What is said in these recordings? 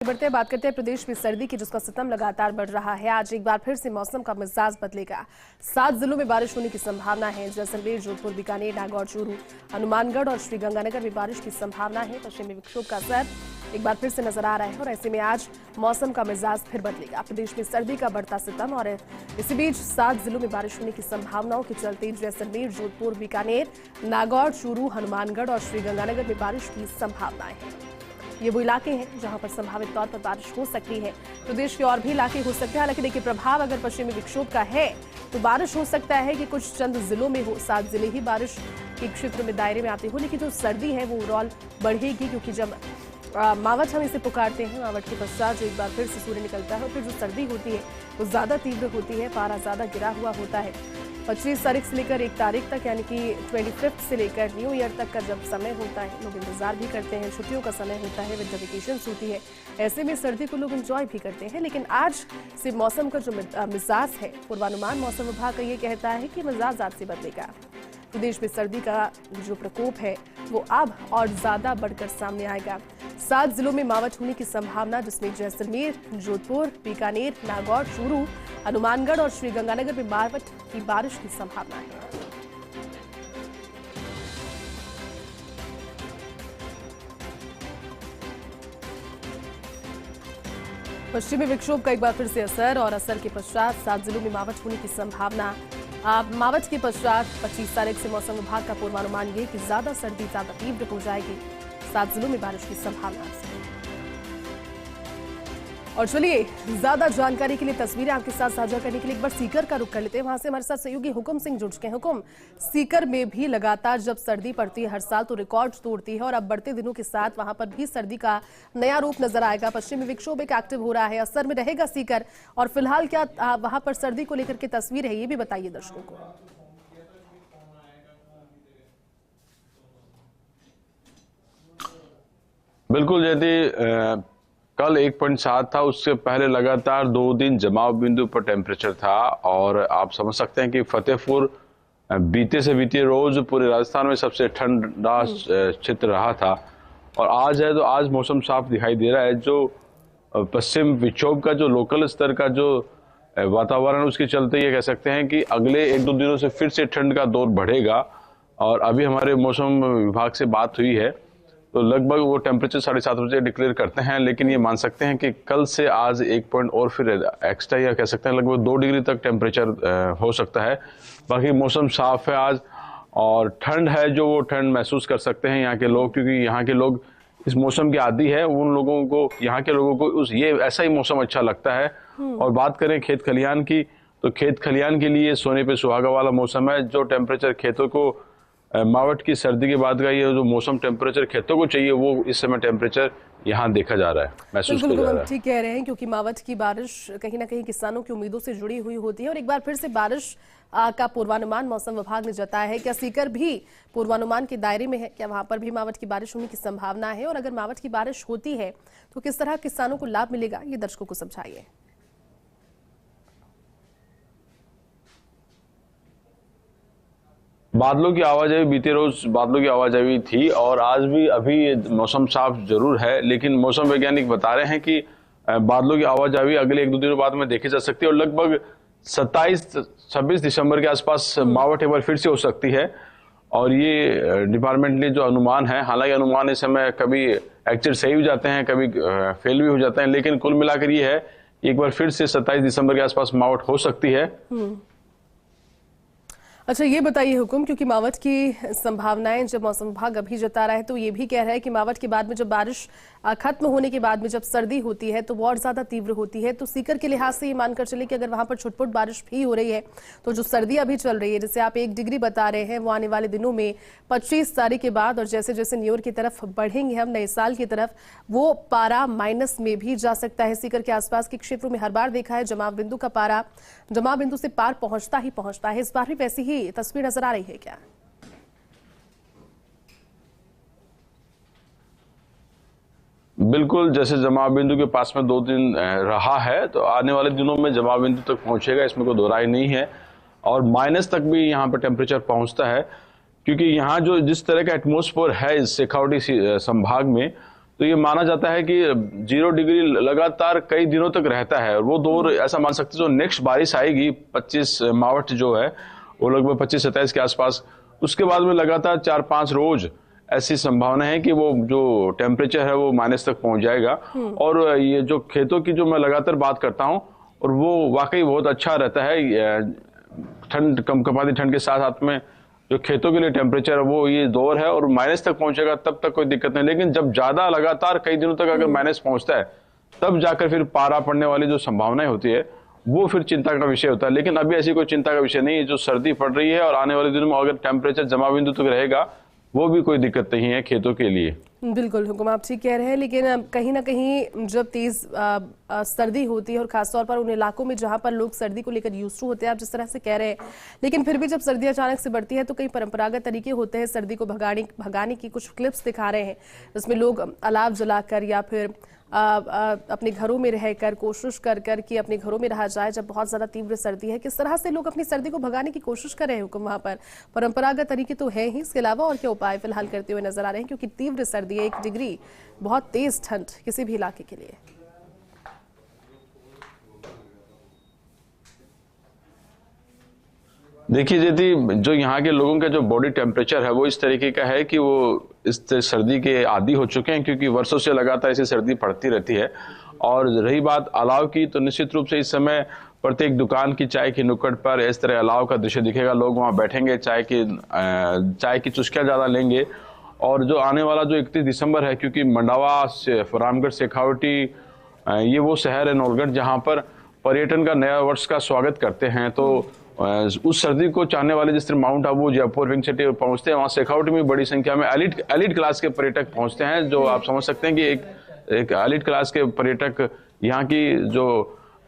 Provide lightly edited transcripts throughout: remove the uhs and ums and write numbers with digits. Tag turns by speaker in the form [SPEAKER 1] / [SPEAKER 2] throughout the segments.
[SPEAKER 1] बढ़ते बात करते हैं प्रदेश में सर्दी की, जिसका सितम लगातार बढ़ रहा है। आज एक बार फिर से मौसम का मिजाज बदलेगा। 7 जिलों में बारिश होने की संभावना है। जैसलमेर, जोधपुर, बीकानेर, नागौर, चूरू, हनुमानगढ़ और श्रीगंगानगर में बारिश की संभावना है। पश्चिमी विक्षोभ का असर एक बार फिर से नजर आ रहा है और ऐसे में आज मौसम का मिजाज फिर बदलेगा। प्रदेश में सर्दी का बढ़ता सितम और इसी बीच 7 जिलों में बारिश होने की संभावनाओं के चलते जैसलमेर, जोधपुर, बीकानेर, नागौर, चूरू, हनुमानगढ़ और श्रीगंगानगर में बारिश की संभावनाएं हैं। ये वो इलाके हैं जहां पर संभावित तौर पर बारिश हो सकती है। प्रदेश के और भी इलाके हो सकते हैं। हालांकि देखिए, प्रभाव अगर पश्चिमी विक्षोभ का है तो बारिश हो सकता है कि कुछ चंद जिलों में हो। 7 जिले ही बारिश के क्षेत्र में दायरे में आते हो, लेकिन जो सर्दी है वो ओवरऑल बढ़ेगी, क्योंकि जब मावठ हम इसे पुकारते हैं, मावठ के पश्चात जो एक बार फिर से सूर्य निकलता है और फिर जो सर्दी होती है वो ज्यादा तीव्र होती है, पारा ज्यादा गिरा हुआ होता है। 25 तारीख से लेकर 1 तारीख तक, यानी कि 25 से लेकर न्यू ईयर तक का जब समय होता है, लोग इंतजार भी करते हैं। छुट्टियों का समय होता है, विंटर वेकेशंस होती है, ऐसे में सर्दी को लोग एंजॉय भी करते हैं। लेकिन आज से मौसम का जो मिजाज है, पूर्वानुमान मौसम विभाग का ये कहता है कि मिजाज आज से बदलेगा। प्रदेश में सर्दी का जो प्रकोप है वो अब और ज्यादा बढ़कर सामने आएगा। 7 जिलों में मावठ होने की संभावना, जिसमें जैसलमेर, जोधपुर, बीकानेर, नागौर, चूरू, हनुमानगढ़ और श्रीगंगानगर में मावठ की बारिश की संभावना है। पश्चिमी विक्षोभ का एक बार फिर से असर और असर के पश्चात 7 जिलों में मावठ होने की संभावना। मावठ के पश्चात 25 तारीख से मौसम विभाग का पूर्वानुमान ये कि ज्यादा सर्दी ज्यादा तीव्र हो जाएगी। 7 जिलों में बारिश की संभावना। और चलिए, ज्यादा जानकारी के लिए, तस्वीरें आपके साथ साझा करने के लिए एक बार सीकर का रुख कर लेते हैं। वहां से हमारे साथ सहयोगी हुकुम सिंह जुड़ चुके हैं। हुकुम, सीकर में भी लगातार जब सर्दी पड़ती है हर साल तो रिकॉर्ड तोड़ती है, और अब बढ़ते दिनों के साथ वहां पर भी सर्दी का नया रूप नजर आएगा। पश्चिमी विक्षोभ एक एक्टिव हो रहा है, असर में रहेगा सीकर, और फिलहाल क्या वहां पर सर्दी को लेकर के तस्वीर है, ये भी बताइए दर्शकों को।
[SPEAKER 2] बिल्कुल जयती, कल 1.7 था, उससे पहले लगातार 2 दिन जमाव बिंदु पर टेम्परेचर था। और आप समझ सकते हैं कि फतेहपुर बीते से बीते रोज पूरे राजस्थान में सबसे ठंडा क्षेत्र रहा था। और आज है तो आज मौसम साफ दिखाई दे रहा है। जो पश्चिम विक्षोभ का जो लोकल स्तर का जो वातावरण, उसके चलते ये कह सकते हैं कि अगले 1-2 दिनों से फिर से ठंड का दौर बढ़ेगा। और अभी हमारे मौसम विभाग से बात हुई है तो लगभग वो टेम्परेचर 7:30 बजे डिक्लेयर करते हैं, लेकिन ये मान सकते हैं कि कल से आज 1 पॉइंट और फिर एक्स्ट्रा, या कह सकते हैं लगभग 2 डिग्री तक टेम्परेचर हो सकता है। बाकी मौसम साफ है आज, और ठंड है जो वो ठंड महसूस कर सकते हैं यहाँ के लोग, क्योंकि यहाँ के लोग इस मौसम के आदी है। उन लोगों को, यहाँ के लोगों को ये ऐसा ही मौसम अच्छा लगता है। और बात करें खेत खलियान की, तो खेत खलियान के लिए सोने पे सुहागा वाला मौसम है। जो टेम्परेचर खेतों को मावठ की सर्दी के बाद का ये जो मौसम टेम्परेचर खेतों को चाहिए, वो इस समय टेम्परेचर यहाँ देखा जा रहा है, महसूस किया जा रहा है।
[SPEAKER 1] ठीक कह रहे हैं, क्योंकि मावठ की बारिश कहीं ना कहीं किसानों की उम्मीदों से जुड़ी हुई होती है। और एक बार फिर से बारिश का पूर्वानुमान मौसम विभाग ने जताया है। क्या सीकर भी पूर्वानुमान के दायरे में है? क्या वहां पर भी मावठ की बारिश होने की संभावना है? और अगर मावठ की बारिश होती है तो किस तरह किसानों को लाभ मिलेगा, ये दर्शकों को समझाइए।
[SPEAKER 2] बादलों की आवाजाही, बीते रोज बादलों की आवाजाही थी, और आज भी अभी मौसम साफ जरूर है, लेकिन मौसम वैज्ञानिक बता रहे हैं कि बादलों की आवाजाही अगले 1-2 दिनों बाद में देखी जा सकती है। और लगभग 27-26 दिसंबर के आसपास मावठ एक बार फिर से हो सकती है। और ये डिपार्टमेंट ने जो अनुमान है, हालांकि अनुमान इस समय कभी एक्चुअल सही हो जाते हैं, कभी फेल भी हो जाते हैं, लेकिन कुल मिलाकर ये है एक बार फिर से 27 दिसंबर के आसपास मावठ हो सकती है।
[SPEAKER 1] अच्छा, ये बताइए हुकुम, क्योंकि मावठ की संभावनाएं जब मौसम विभाग अभी जता रहा है तो ये भी कह रहा है कि मावठ के बाद में जब बारिश खत्म होने के बाद में जब सर्दी होती है तो वो और ज्यादा तीव्र होती है। तो सीकर के लिहाज से ये मानकर चले कि अगर वहां पर छुटपुट बारिश भी हो रही है तो जो सर्दी अभी चल रही है, जैसे आप 1 डिग्री बता रहे हैं, वो आने वाले दिनों में 25 तारीख के बाद, और जैसे जैसे न्यू ईयर की तरफ बढ़ेंगे हम, नए साल की तरफ, वो पारा माइनस में भी जा सकता है। सीकर के आसपास के क्षेत्रों में हर बार देखा है जमाव बिंदु का पारा जमाव बिंदु से पार पहुंचता ही पहुंचता है। इस बार भी वैसी ही तस्वीर नजर आ रही है क्या?
[SPEAKER 2] बिल्कुल, जैसे जमाव बिंदु के पास में 2 दिन रहा है, तो आने वाले दिनों में जमाव बिंदु तक पहुंचेगा, इसमें कोई दो राय नहीं है। और माइनस तक भी यहाँ पर टेम्परेचर पहुंचता है, क्योंकि यहाँ जो जिस तरह का एटमॉस्फेयर है इस शेखावाटी संभाग में, तो ये माना जाता है कि 0 डिग्री लगातार कई दिनों तक रहता है। और वो दौर ऐसा मान सकते हैं जो नेक्स्ट बारिश आएगी 25 मार्च जो है वो लगभग 25-27 के आसपास, उसके बाद में लगातार 4-5 रोज ऐसी संभावना है कि वो जो टेम्परेचर है वो माइनस तक पहुंच जाएगा। और ये जो खेतों की जो मैं लगातार बात करता हूँ और वो वाकई बहुत अच्छा रहता है। ठंड कंपकंपाती ठंड के साथ साथ में जो खेतों के लिए टेम्परेचर है वो ये दौर है और माइनस तक पहुंचेगा तब तक कोई दिक्कत नहीं। लेकिन जब ज्यादा लगातार कई दिनों तक अगर माइनस पहुंचता है तब जाकर फिर पारा पड़ने वाली जो संभावनाएं होती है वो फिर चिंता का विषय होता है। लेकिन अभी ऐसी कोई चिंता का विषय नहीं है। जो सर्दी पड़ रही है और आने वाले दिनों में अगर टेम्परेचर जमा बिंदु तक रहेगा वो भी कोई दिक्कत नहीं है खेतों के लिए।
[SPEAKER 1] बिल्कुल हुकुम, आप ठीक कह रहे हैं। लेकिन कहीं ना कहीं जब तेज सर्दी होती है और खासतौर पर उन इलाकों में जहां पर लोग सर्दी को लेकर यूज्ड टू होते हैं, आप जिस तरह से कह रहे हैं, लेकिन फिर भी जब सर्दी अचानक से बढ़ती है तो कई परंपरागत तरीके होते हैं सर्दी को भगाने की। कुछ क्लिप्स दिखा रहे हैं जिसमें लोग अलाव जलाकर या फिर अपने घरों में रहकर कोशिश कर कि अपने घरों में रहा जाए जब बहुत ज्यादा तीव्र सर्दी है। किस तरह से लोग अपनी सर्दी को भगाने की कोशिश कर रहे हैं हुकुम वहां पर? परंपरागत तरीके तो है ही, इसके अलावा और क्या उपाय फिलहाल करते हुए नजर आ रहे हैं? क्योंकि तीव्र सर्दी है, 1 डिग्री बहुत तेज ठंड किसी भी इलाके के लिए।
[SPEAKER 2] देखिए यदि जो यहाँ के लोगों का जो बॉडी टेम्परेचर है वो इस तरीके का है कि वो इस सर्दी के आदी हो चुके हैं, क्योंकि वर्षों से लगातार ऐसी सर्दी पड़ती रहती है। और रही बात अलाव की, तो निश्चित रूप से इस समय प्रत्येक दुकान की चाय की नुक्कड़ पर इस तरह अलाव का दृश्य दिखेगा। लोग वहाँ बैठेंगे, चाय की चुस्कियाँ ज़्यादा लेंगे। और जो आने वाला जो 31 दिसंबर है, क्योंकि मंडावा से रामगढ़ शेखावटी ये वो शहर है नौलगढ़ जहाँ पर पर्यटन का नया वर्ष का स्वागत करते हैं। तो उस सर्दी को चाहने वाले जिस तरह mount Abu, Jaipur, pink city पहुंचते हैं, वहाँ शेखावटी में बड़ी संख्या में एलिट क्लास के पर्यटक पहुंचते हैं। जो आप समझ सकते हैं कि एक एलिट क्लास के पर्यटक यहाँ की जो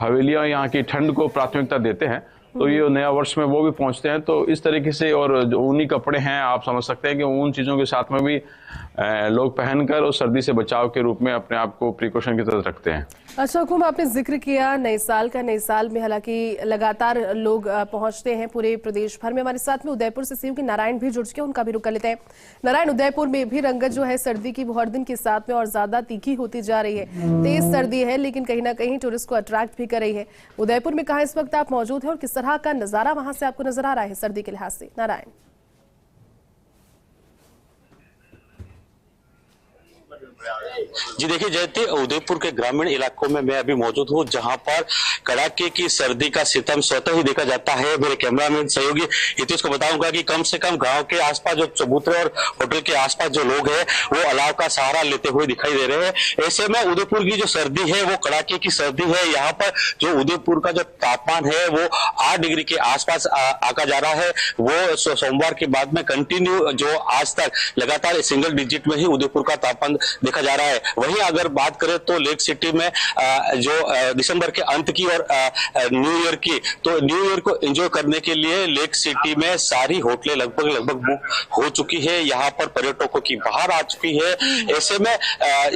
[SPEAKER 2] हवेलियां, यहाँ की ठंड को प्राथमिकता देते हैं। तो ये नया वर्ष में वो भी पहुंचते हैं। तो इस तरीके से, और जो ऊनी कपड़े हैं आप समझ सकते हैं कि उन चीज़ों के साथ में भी लोग पहनकर और सर्दी से बचाव के रूप में अपने आप को प्रिकॉशन की तरह रखते हैं।
[SPEAKER 1] अच्छा हुकुम, आपने जिक्र किया नए साल का। नए साल में हालांकि लगातार लोग पहुंचते हैं पूरे प्रदेश भर में। हमारे साथ में उदयपुर से सीएम के नारायण भी जुड़ चुके हैं, उनका भी रुख कर लेते हैं। नारायण, उदयपुर में भी रंगत जो है सर्दी की वो हर दिन के साथ में और ज्यादा तीखी होती जा रही है। तेज सर्दी है लेकिन कहीं ना कहीं टूरिस्ट को अट्रैक्ट भी कर रही है। उदयपुर में कहाँ इस वक्त आप मौजूद हैं और किस तरह का नजारा वहां से आपको नजर आ रहा है सर्दी के लिहाज से? नारायण
[SPEAKER 3] जी देखिए जयती, उदयपुर के ग्रामीण इलाकों में मैं अभी मौजूद हूँ जहां पर कड़ाके की सर्दी का सितम स्वतः ही देखा जाता है। मेरे कैमरामैन सहयोगी हितेश को बताऊंगा कि कम से कम गांव के आसपास जो चबूतरे और होटल के आसपास जो लोग हैं वो अलाव का सहारा लेते हुए दिखाई दे रहे हैं। ऐसे में उदयपुर की जो सर्दी है वो कड़ाके की सर्दी है। यहाँ पर जो उदयपुर का जो तापमान है वो 8 डिग्री के आसपास आका जा रहा है। वो सोमवार के बाद में कंटिन्यू जो आज तक लगातार सिंगल डिजिट में ही उदयपुर का तापमान देखा जा रहा है। वहीं अगर बात करें तो लेक सिटी में जो दिसंबर के अंत की और न्यू ईयर की, तो न्यू ईयर को एंजॉय करने के लिए लेक सिटी में सारी होटलें लगभग बुक हो चुकी है। यहाँ पर पर्यटकों की बाहर आ चुकी है। ऐसे में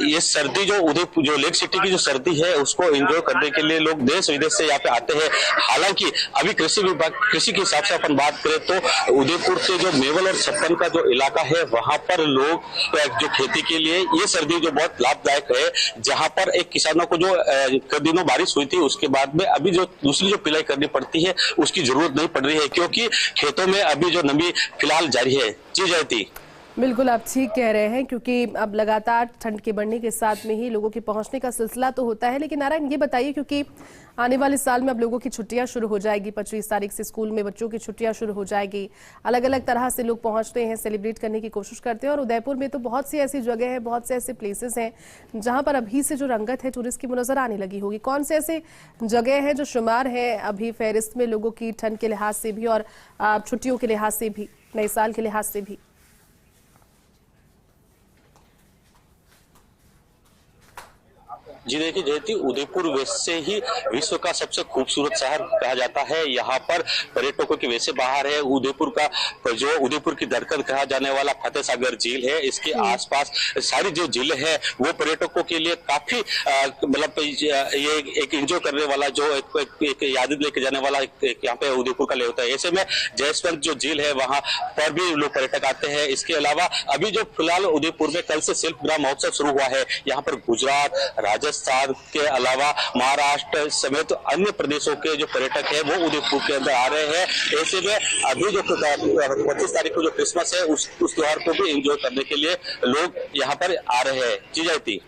[SPEAKER 3] ये सर्दी जो उदयपुर, जो लेक सिटी की जो सर्दी है उसको एंजॉय करने के लिए लोग देश विदेश से यहाँ पे आते हैं। हालांकि अभी कृषि विभाग, कृषि के हिसाब से अपन बात करें तो उदयपुर के जो मेवल और छप्पन का जो इलाका है वहां पर लोग जो खेती के लिए ये सर्दी जो बहुत लाभदायक है। जहां पर एक किसानों को जो कई दिनों बारिश हुई थी उसके बाद में अभी जो दूसरी जो पिलाई करनी पड़ती है उसकी जरूरत नहीं पड़ रही है, क्योंकि खेतों में अभी जो नमी फिलहाल जारी है। जी जयती,
[SPEAKER 1] बिल्कुल आप ठीक कह रहे हैं, क्योंकि अब लगातार ठंड के बढ़ने के साथ में ही लोगों के पहुंचने का सिलसिला तो होता है। लेकिन नारायण ये बताइए, क्योंकि आने वाले साल में अब लोगों की छुट्टियां शुरू हो जाएगी, 25 तारीख से स्कूल में बच्चों की छुट्टियां शुरू हो जाएगी। अलग अलग तरह से लोग पहुंचते हैं, सेलिब्रेट करने की कोशिश करते हैं। और उदयपुर में तो बहुत सी ऐसी जगह है, बहुत से ऐसे प्लेसेस हैं जहां पर अभी से जो रंगत है टूरिस्ट की वो नजर आने लगी होगी। कौन से ऐसे जगह है जो शुमार है अभी फहरिस्त में लोगों की ठंड के लिहाज से भी और छुट्टियों के लिहाज से भी, नए साल के लिहाज से भी?
[SPEAKER 3] जी देखिए जयती, उदयपुर वैसे ही विश्व का सबसे खूबसूरत शहर कहा जाता है। यहाँ पर पर्यटकों के वैसे बाहर है उदयपुर का जो उदयपुर की धड़कन कहा जाने वाला फतेह सागर झील है। इसके आसपास सारी जो झील है वो पर्यटकों के लिए काफी मतलब ये एक एंजॉय करने वाला जो एक याद लेके जाने वाला यहाँ पे उदयपुर का ले होता है। ऐसे में जयस्वंत जो झील है वहां पर भी लोग पर्यटक आते हैं। इसके अलावा अभी जो फिलहाल उदयपुर में कल से शिल्पग्राम महोत्सव शुरू हुआ है। यहाँ पर गुजरात, राजस्थान के अलावा महाराष्ट्र समेत अन्य प्रदेशों के जो पर्यटक है वो उदयपुर के अंदर आ रहे हैं। ऐसे में अभी जो 25 तारीख को जो क्रिसमस है उस त्योहार को भी एंजॉय करने के लिए लोग यहाँ पर आ रहे हैं। जी जयती,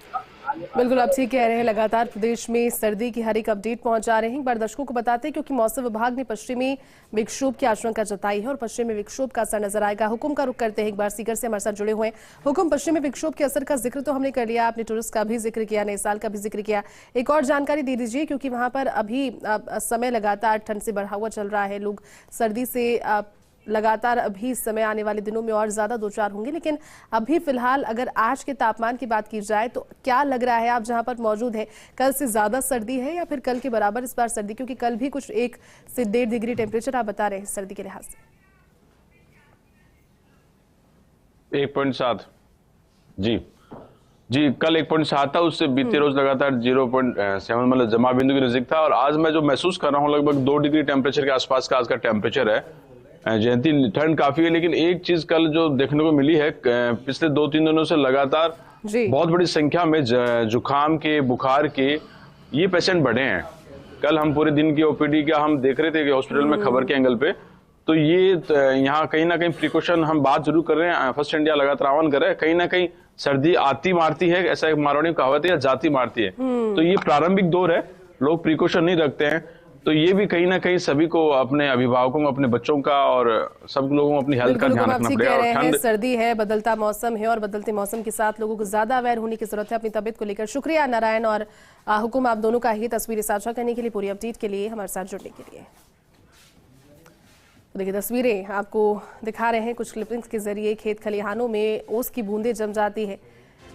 [SPEAKER 1] बिल्कुल आप ठीक कह रहे हैं, लगातार प्रदेश में सर्दी की हर एक अपडेट पहुंचा रहे हैं। एक बार दर्शकों को बताते हैं क्योंकि मौसम विभाग ने पश्चिमी विक्षोभ की आशंका जताई है और पश्चिमी विक्षोभ का असर नजर आएगा। हुक्म का रुख करते हैं, एक बार सीकर से हमारे साथ जुड़े हुए हैं। हुक्म, पश्चिमी विक्षोभ के असर का जिक्र तो हमने कर लिया, आपने टूरिस्ट का भी जिक्र किया, नए साल का भी जिक्र किया। एक और जानकारी दे दीजिए क्योंकि वहां पर अभी समय लगातार ठंड से बढ़ा हुआ चल रहा है, लोग सर्दी से लगातार अभी समय आने वाले दिनों में और ज्यादा दो चार होंगे, लेकिन अभी फिलहाल अगर आज के तापमान की बात की जाए तो क्या लग रहा है आप जहां पर मौजूद है, कल से ज्यादा सर्दी है या फिर कल के बराबर इस बार सर्दी? क्योंकि कल भी कुछ 1 से 1.5 डिग्री टेम्परेचर आप बता रहे हैं सर्दी के लिहाज से।
[SPEAKER 2] 1.7 जी कल 1.7 था, उससे बीते रोज लगातार 0.7 मतलब जमा बिंदु के नजदीक था। और आज मैं जो महसूस कर रहा हूँ लगभग 2 डिग्री टेम्परेचर के आसपास का आज का टेम्परेचर है। जयंती, ठंड काफी है, लेकिन एक चीज कल जो देखने को मिली है, पिछले 2-3 दिनों से लगातार बहुत बड़ी संख्या में जुकाम के, बुखार के ये पेशेंट बढ़े हैं। कल हम पूरे दिन की ओपीडी का हम देख रहे थे कि हॉस्पिटल में खबर के एंगल पे, तो ये यहाँ कहीं ना कहीं प्रिकॉशन हम बात जरूर कर रहे हैं। फर्स्ट इंडिया लगातार आह्वान कर रहे हैं, कहीं ना कहीं सर्दी आती मारती है, ऐसा एक मारवाड़ी कहावत है, या जाती मारती है। तो ये प्रारंभिक दौर है, लोग प्रिकॉशन नहीं रखते हैं, तो ये भी कहीं ना कहीं सभी को, अपने अभिभावकों को, अपने बच्चों का और सब लोगों को अपनी हेल्थ का ध्यान रखना पड़ेगा।
[SPEAKER 1] सर्दी है, बदलता मौसम है और बदलते मौसम के साथ लोगों को ज्यादा अवेयर होने की जरूरत है अपनी तबीयत को लेकर। शुक्रिया नारायण और हुकुम, आप दोनों का ही तस्वीरें साझा करने के लिए, पूरी अपडेट के लिए, हमारे साथ जुड़ने के लिए। देखिए तस्वीरें आपको दिखा रहे हैं कुछ क्लिपिंग्स के जरिए। खेत खलिहानों में ओस की बूंदें जम जाती है,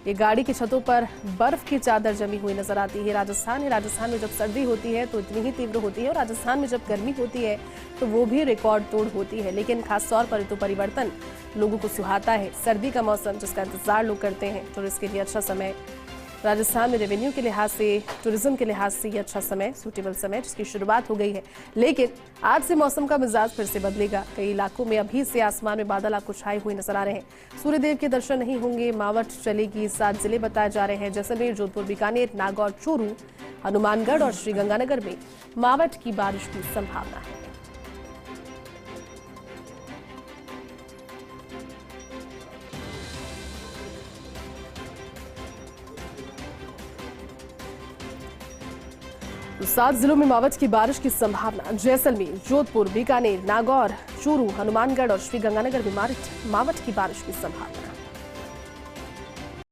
[SPEAKER 1] ये गाड़ी की छतों पर बर्फ की चादर जमी हुई नजर आती है। राजस्थान है, राजस्थान में जब सर्दी होती है तो इतनी ही तीव्र होती है और राजस्थान में जब गर्मी होती है तो वो भी रिकॉर्ड तोड़ होती है। लेकिन खासतौर पर ऋतु परिवर्तन लोगों को सुहाता है। सर्दी का मौसम जिसका इंतजार लोग करते हैं, टूरिस्ट के लिए अच्छा समय, राजस्थान में रेवेन्यू के लिहाज से, टूरिज्म के लिहाज से ये अच्छा समय, सूटेबल समय जिसकी शुरुआत हो गई है। लेकिन आज से मौसम का मिजाज फिर से बदलेगा। कई इलाकों में अभी से आसमान में बादल आपको छाए हुए नजर आ रहे हैं। सूर्यदेव के दर्शन नहीं होंगे, मावठ चलेगी। 7 जिले बताए जा रहे हैं, जैसलमेर, जोधपुर, बीकानेर, नागौर, चूरू, हनुमानगढ़ और श्रीगंगानगर में मावठ की बारिश की संभावना है। तो 7 जिलों में मावठ की बारिश की संभावना। जैसलमेर, जोधपुर, बीकानेर, नागौर, चूरू, हनुमानगढ़ और श्रीगंगानगर में मावठ की बारिश की संभावना।